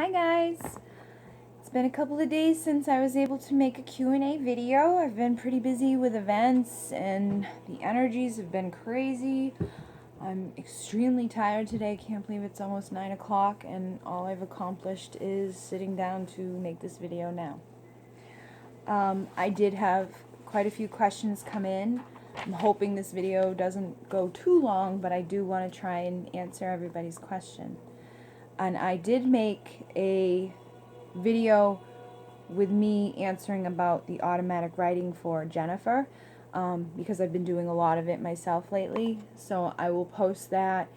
Hi guys! It's been a couple of days since I was able to make a Q&A video. I've been pretty busy with events and the energies have been crazy. I'm extremely tired today. Can't believe it's almost 9 o'clock and all I've accomplished is sitting down to make this video now. I did have quite a few questions come in. I'm hoping this video doesn't go too long, but I do want to try and answer everybody's question. And I did make a video with me answering about the automatic writing for Jennifer because I've been doing a lot of it myself lately. So I will post that,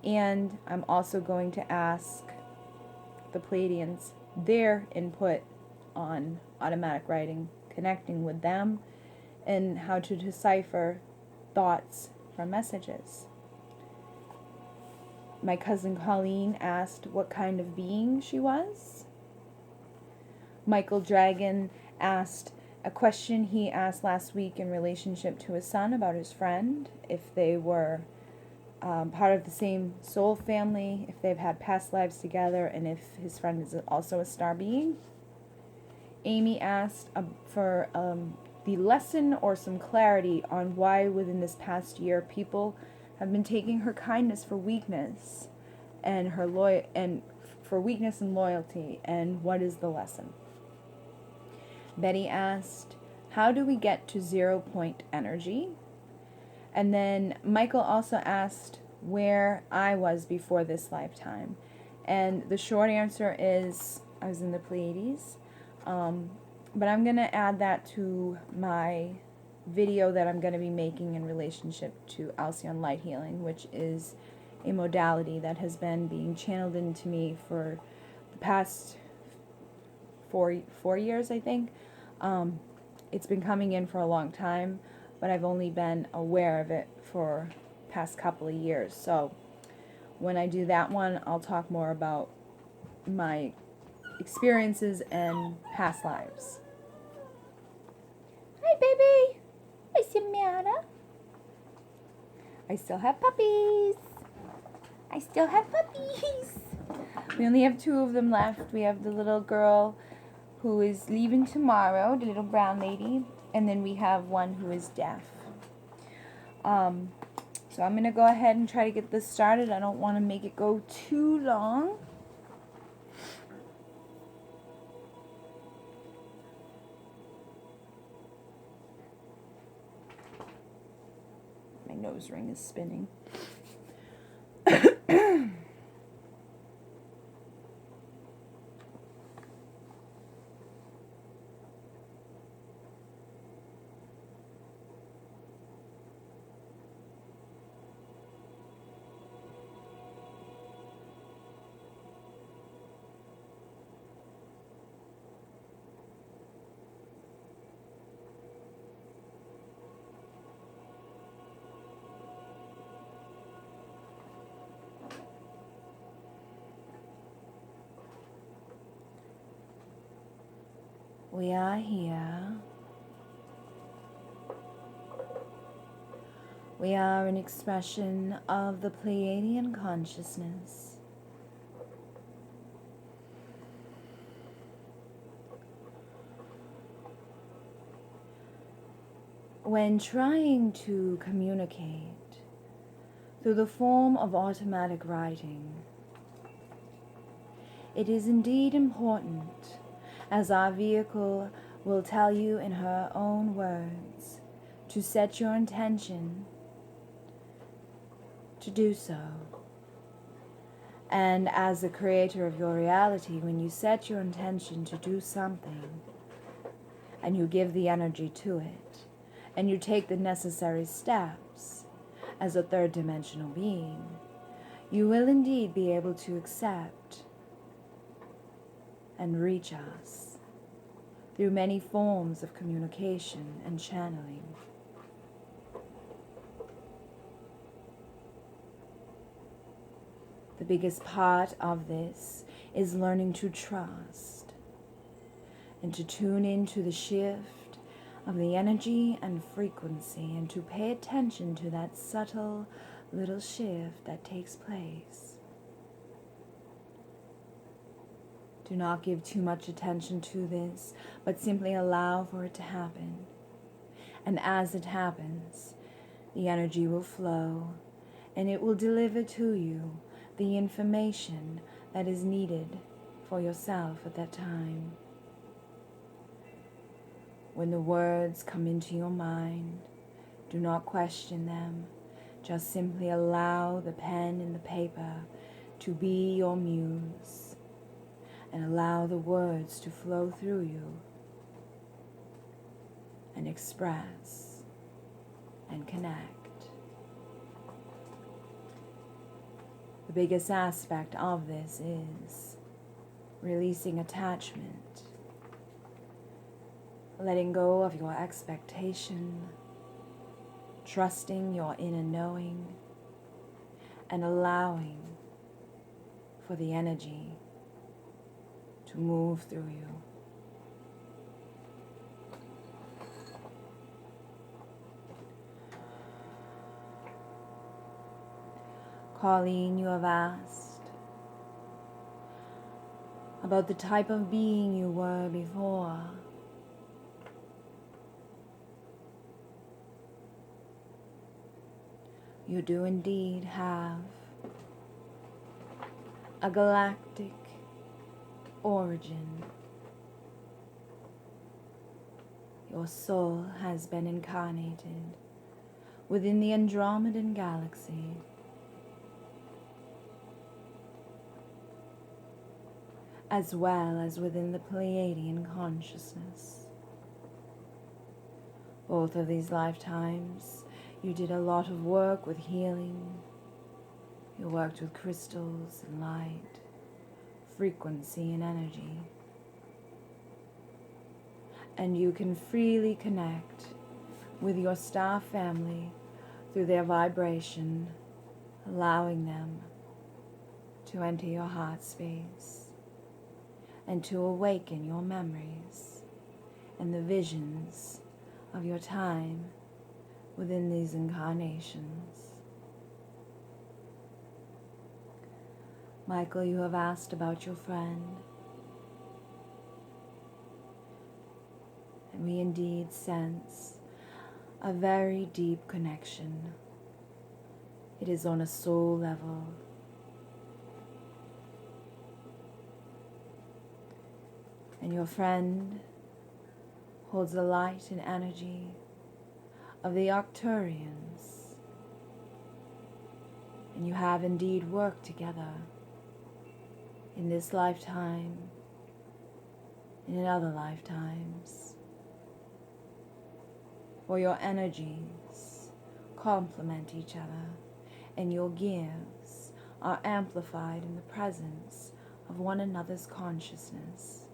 and I'm also going to ask the Pleiadians their input on automatic writing, connecting with them, and how to decipher thoughts from messages. My cousin Colleen asked what kind of being she was. Michael Dragon asked a question he asked last week in relationship to his son about his friend, if they were part of the same soul family, if they've had past lives together, and if his friend is also a star being. Aimee asked for the lesson or some clarity on why within this past year people have been taking her kindness for weakness and for weakness and loyalty, and what is the lesson? Betty asked, how do we get to 0 point energy? And then Michael also asked where I was before this lifetime. And the short answer is I was in the Pleiades. But I'm going to add that to my video that I'm going to be making in relationship to Alcyon Light Healing, which is a modality that has been being channeled into me for the past four years, I think. It's been coming in for a long time, but I've only been aware of it for the past couple of years. So when I do that one, I'll talk more about my experiences and past lives. Hi, baby. Hi, Samantha. I still have puppies. I still have puppies. We only have 2 of them left. We have the little girl who is leaving tomorrow, the little brown lady, and then we have one who is deaf. So I'm going to go ahead and try to get this started. I don't want to make it go too long. My nose ring is spinning. We are here. We are an expression of the Pleiadian consciousness. When trying to communicate through the form of automatic writing, it is indeed important, as our vehicle will tell you in her own words, to set your intention to do so. And as the creator of your reality, when you set your intention to do something, and you give the energy to it, and you take the necessary steps as a third dimensional being, you will indeed be able to accept and reach us through many forms of communication and channeling. The biggest part of this is learning to trust and to tune into the shift of the energy and frequency, and to pay attention to that subtle little shift that takes place. Do not give too much attention to this, but simply allow for it to happen. And as it happens, the energy will flow, and it will deliver to you the information that is needed for yourself at that time. When the words come into your mind, do not question them. Just simply allow the pen and the paper to be your muse, and allow the words to flow through you and express and connect. The biggest aspect of this is releasing attachment, letting go of your expectation, trusting your inner knowing, and allowing for the energy to move through you. Colleen, you have asked about the type of being you were before. You do indeed have a galactic origin. Your soul has been incarnated within the Andromedan galaxy. As well as within the Pleiadian consciousness. Both of these lifetimes, you did a lot of work with healing. You worked with crystals and light, frequency and energy. And you can freely connect with your star family through their vibration, allowing them to enter your heart space and to awaken your memories and the visions of your time within these incarnations. Michael, you have asked about your friend, and we indeed sense a very deep connection. It is on a soul level. And your friend holds the light and energy of the Arcturians. And you have indeed worked together in this lifetime and in other lifetimes. For your energies complement each other, and your gifts are amplified in the presence of one another's consciousness.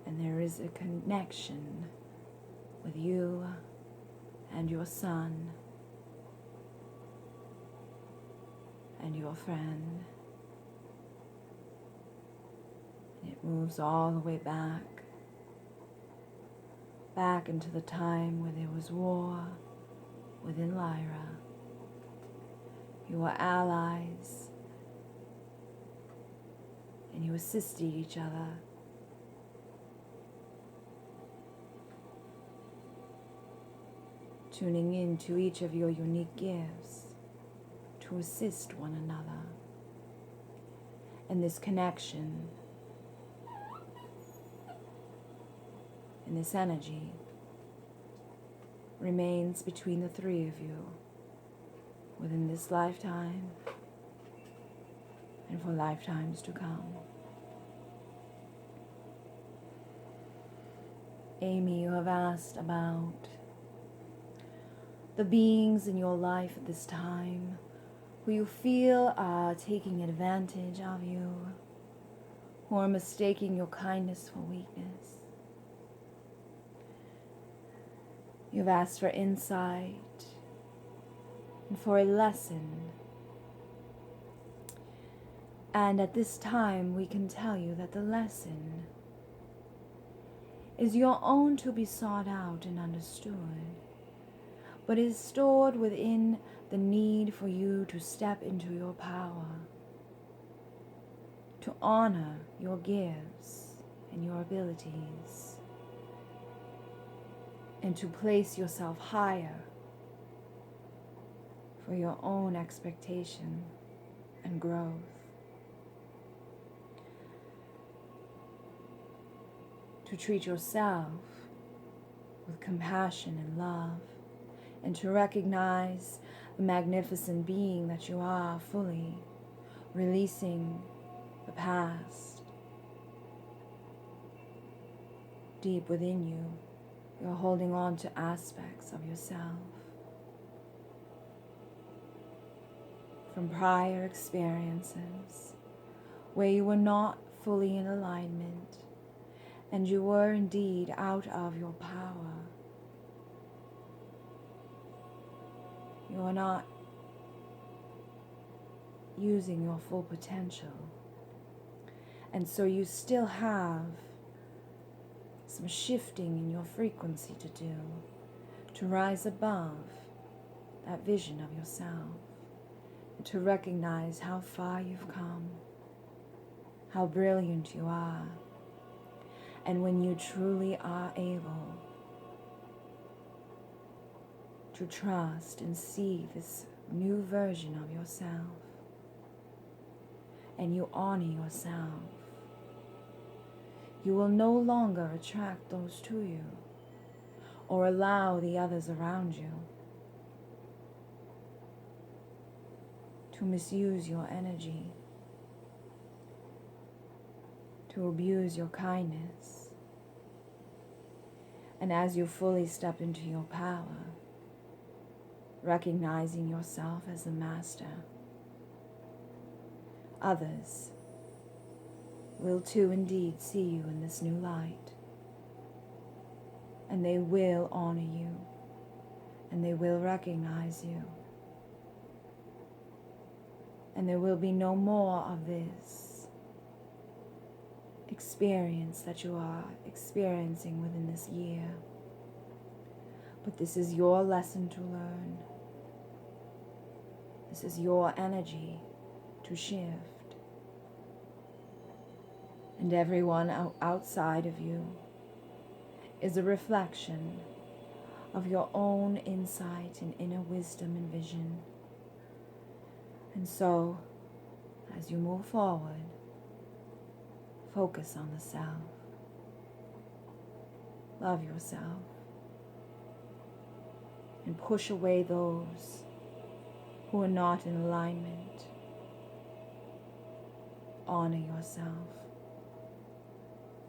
And there is a connection with you and your son and your friend. And it moves all the way back into the time where there was war within Lyra. You were allies, and you assisted each other. Tuning in to each of your unique gifts to assist one another. And this connection and this energy remains between the three of you within this lifetime and for lifetimes to come. Aimee, you have asked about the beings in your life at this time who you feel are taking advantage of you, who are mistaking your kindness for weakness. You've asked for insight and for a lesson. And at this time, we can tell you that the lesson is your own to be sought out and understood. but is stored within the need for you to step into your power, to honor your gifts and your abilities, and to place yourself higher for your own expectation and growth. To treat yourself with compassion and love, and to recognize the magnificent being that you are fully, releasing the past. Deep within you, you're holding on to aspects of yourself from prior experiences where you were not fully in alignment and you were indeed out of your power. You are not using your full potential. And so you still have some shifting in your frequency to do, to rise above that vision of yourself, and to recognize how far you've come, how brilliant you are. And when you truly are able to trust and see this new version of yourself, and you honor yourself, you will no longer attract those to you or allow the others around you to misuse your energy, to abuse your kindness. And as you fully step into your power, recognizing yourself as the master, others will too indeed see you in this new light, and they will honor you, and they will recognize you, and there will be no more of this experience that you are experiencing within this year. But this is your lesson to learn. This is your energy to shift. And everyone outside of you is a reflection of your own insight and inner wisdom and vision. And so, as you move forward, focus on the self. Love yourself. And push away those who are not in alignment. Honor yourself,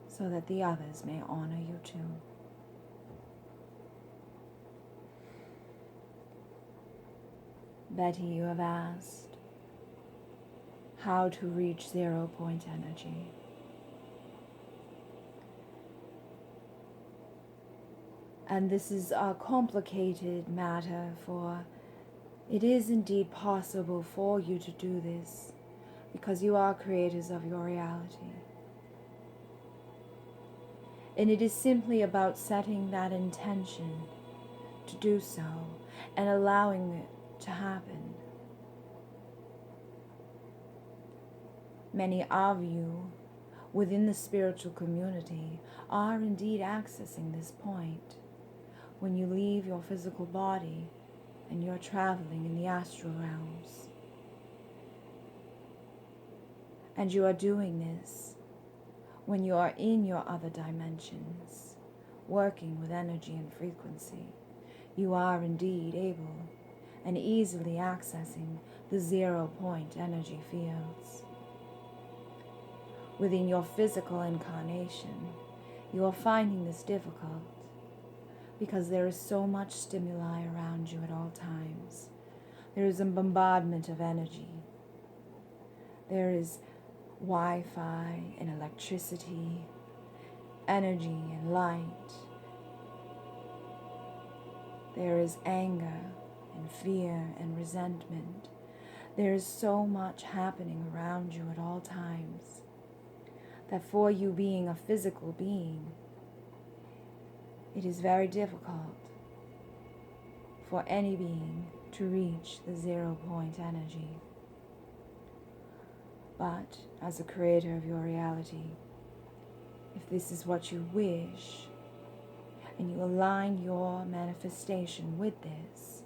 so that the others may honor you too. Betty, you have asked how to reach 0 point energy. And this is a complicated matter, for it is indeed possible for you to do this because you are creators of your reality. And it is simply about setting that intention to do so and allowing it to happen. Many of you within the spiritual community are indeed accessing this point when you leave your physical body and you're traveling in the astral realms. And you are doing this when you are in your other dimensions, working with energy and frequency. You are indeed able and easily accessing the 0 point energy fields. Within your physical incarnation, you are finding this difficult because there is so much stimuli around you at all times. There is a bombardment of energy. There is Wi-Fi and electricity, energy and light. There is anger and fear and resentment. There is so much happening around you at all times that for you being a physical being, it is very difficult for any being to reach the 0 point energy. But as a creator of your reality, if this is what you wish, and you align your manifestation with this,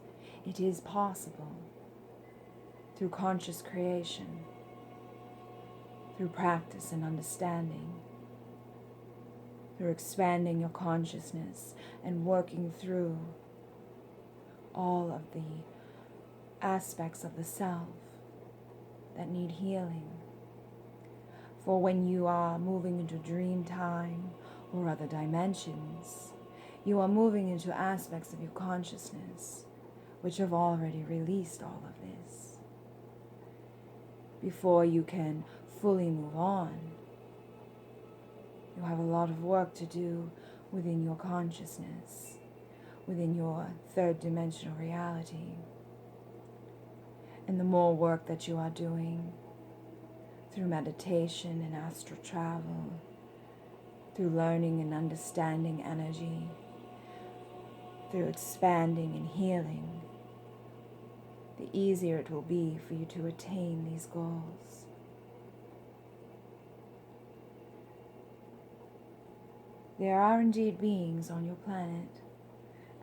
it is possible through conscious creation, through practice and understanding, through expanding your consciousness and working through all of the aspects of the self that need healing. For when you are moving into dream time or other dimensions, you are moving into aspects of your consciousness which have already released all of this. Before you can fully move on, you have a lot of work to do within your consciousness, within your third dimensional reality. And the more work that you are doing through meditation and astral travel, through learning and understanding energy, through expanding and healing, the easier it will be for you to attain these goals. There are indeed beings on your planet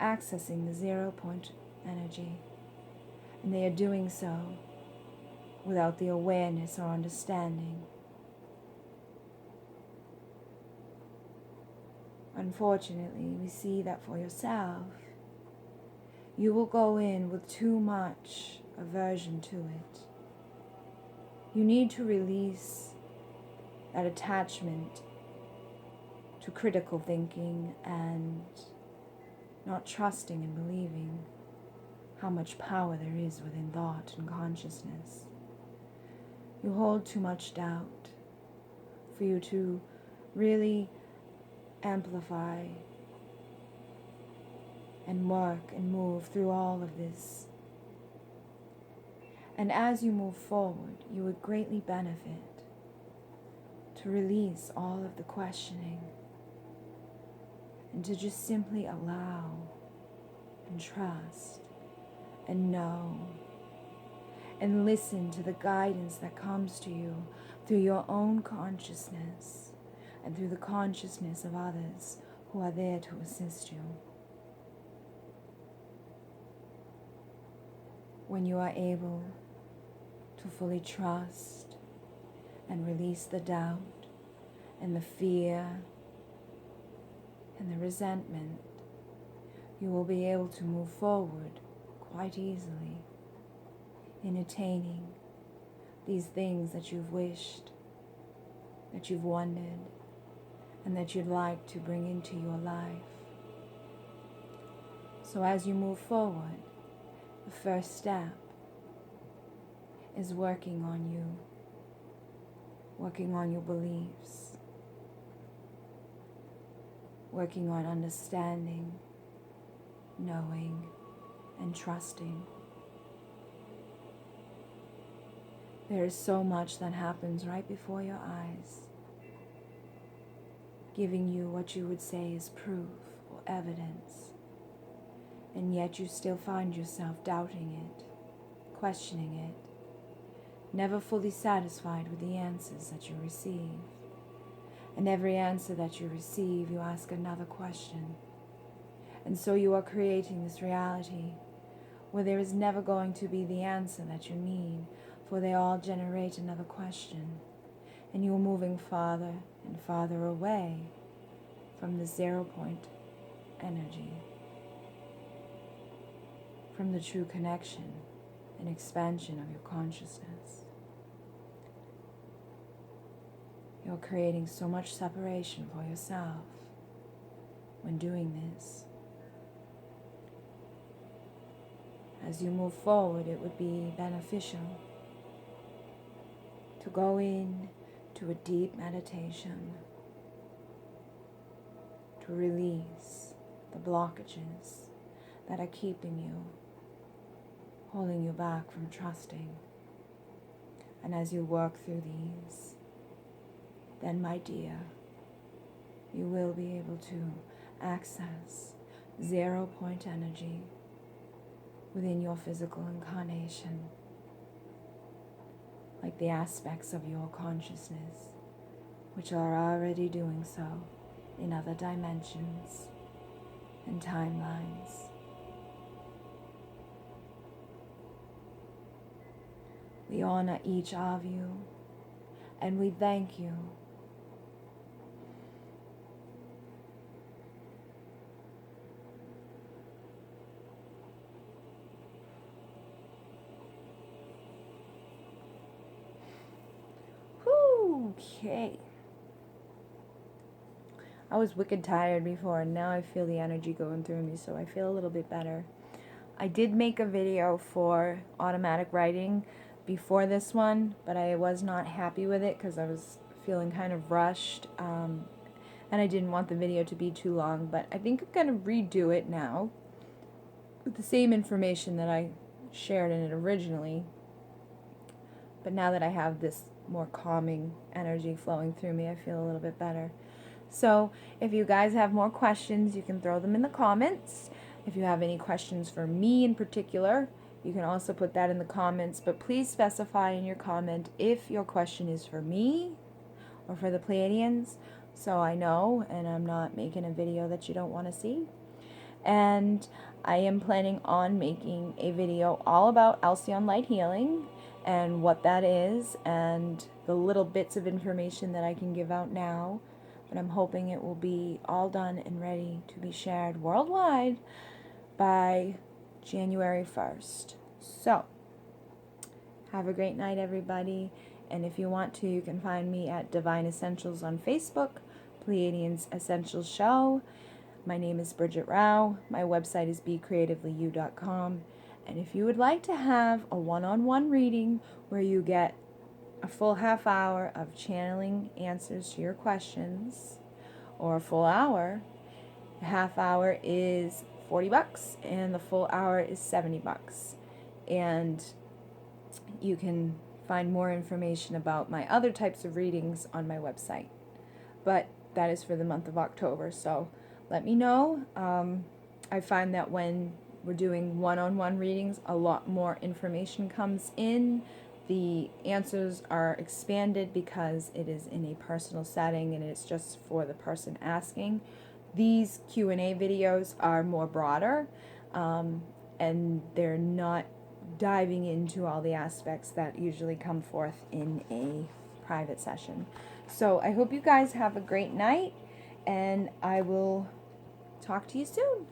accessing the 0 point energy, and they are doing so without the awareness or understanding. Unfortunately, we see that for yourself, you will go in with too much aversion to it. You need to release that attachment to critical thinking and not trusting and believing how much power there is within thought and consciousness. You hold too much doubt for you to really amplify and work and move through all of this. And as you move forward, you would greatly benefit to release all of the questioning and to just simply allow and trust and know and listen to the guidance that comes to you through your own consciousness and through the consciousness of others who are there to assist you. When you are able to fully trust and release the doubt and the fear and the resentment, you will be able to move forward quite easily in attaining these things that you've wished, that you've wanted, and that you'd like to bring into your life. So as you move forward, the first step is working on you, working on your beliefs, working on understanding, knowing, and trusting. There is so much that happens right before your eyes, giving you what you would say is proof or evidence, and yet you still find yourself doubting it, questioning it, never fully satisfied with the answers that you receive. And every answer that you receive, you ask another question. And so you are creating this reality where there is never going to be the answer that you need, for they all generate another question. And you are moving farther and farther away from the 0 point energy, from the true connection and expansion of your consciousness. You're creating so much separation for yourself when doing this. As you move forward, it would be beneficial to go in to a deep meditation, to release the blockages that are keeping you, holding you back from trusting. And as you work through these, then, my dear, you will be able to access 0 point energy within your physical incarnation, like the aspects of your consciousness, which are already doing so in other dimensions and timelines. We honor each of you, and we thank you. Okay. I was wicked tired before, and now I feel the energy going through me, so I feel a little bit better. I did make a video for automatic writing before this one, but I was not happy with it because I was feeling kind of rushed, and I didn't want the video to be too long, but I think I'm going to redo it now with the same information that I shared in it originally, but now that I have this more calming energy flowing through me, I feel a little bit better. So if you guys have more questions, you can throw them in the comments. If you have any questions for me in particular, you can also put that in the comments, but please specify in your comment if your question is for me or for the Pleiadians, so I know and I'm not making a video that you don't want to see. And I am planning on making a video all about Alcyon Light Healing and what that is and the little bits of information that I can give out now, but I'm hoping it will be all done and ready to be shared worldwide by January 1st. So, have a great night, everybody. And if you want to, you can find me at Divine Essentials on Facebook, Pleiadians Essentials Show. My name is Bridget Rau. My website is becreativelyu.com. And if you would like to have a one-on-one reading where you get a full half hour of channeling answers to your questions, or a full hour, the half hour is $40 and the full hour is $70. And you can find more information about my other types of readings on my website. But that is for the month of October, so let me know. I find that when we're doing one-on-one readings, a lot more information comes in. The answers are expanded because it is in a personal setting and it's just for the person asking. These Q&A videos are more broader, and they're not diving into all the aspects that usually come forth in a private session. So I hope you guys have a great night, and I will talk to you soon.